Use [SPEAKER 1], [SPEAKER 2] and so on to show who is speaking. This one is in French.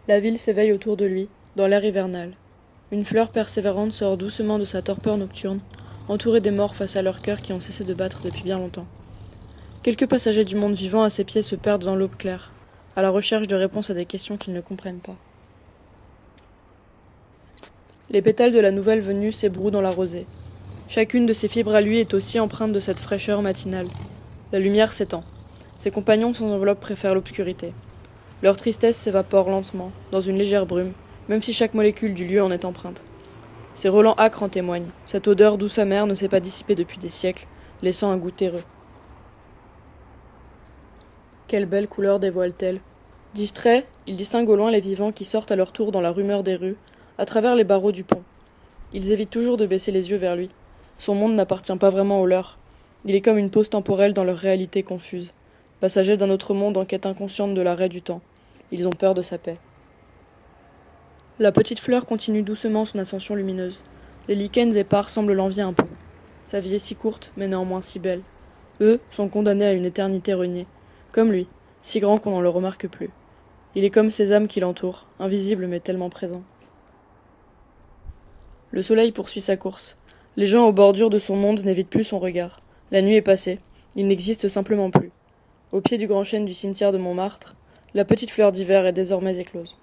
[SPEAKER 1] La ville s'éveille autour de lui, dans l'air hivernal. Une fleur persévérante sort doucement de sa torpeur nocturne, entourée des morts face à leur cœur qui ont cessé de battre depuis bien longtemps. Quelques passagers du monde vivant à ses pieds se perdent dans l'aube claire, à la recherche de réponses à des questions qu'ils ne comprennent pas. Les pétales de la nouvelle venue s'ébrouent dans la rosée. Chacune de ses fibres à lui est aussi empreinte de cette fraîcheur matinale. La lumière s'étend. Ses compagnons sans enveloppe préfèrent l'obscurité. Leur tristesse s'évapore lentement, dans une légère brume, même si chaque molécule du lieu en est empreinte. Ces relents âcres en témoignent. Cette odeur douce amère ne s'est pas dissipée depuis des siècles, laissant un goût terreux. Quelle belle couleur dévoile-t-elle? Distrait, il distingue au loin les vivants qui sortent à leur tour dans la rumeur des rues, à travers les barreaux du pont. Ils évitent toujours de baisser les yeux vers lui. Son monde n'appartient pas vraiment au leur. Il est comme une pause temporelle dans leur réalité confuse. Passagers d'un autre monde en quête inconsciente de l'arrêt du temps. Ils ont peur de sa paix. La petite fleur continue doucement son ascension lumineuse. Les lichens épars semblent l'envier un peu. Sa vie est si courte, mais néanmoins si belle. Eux sont condamnés à une éternité reniée. Comme lui, si grand qu'on n'en le remarque plus. Il est comme ces âmes qui l'entourent, invisibles mais tellement présents. Le soleil poursuit sa course. Les gens aux bordures de son monde n'évitent plus son regard. La nuit est passée. Il n'existe simplement plus. Au pied du grand chêne du cimetière de Montmartre, la petite fleur d'hiver est désormais éclose.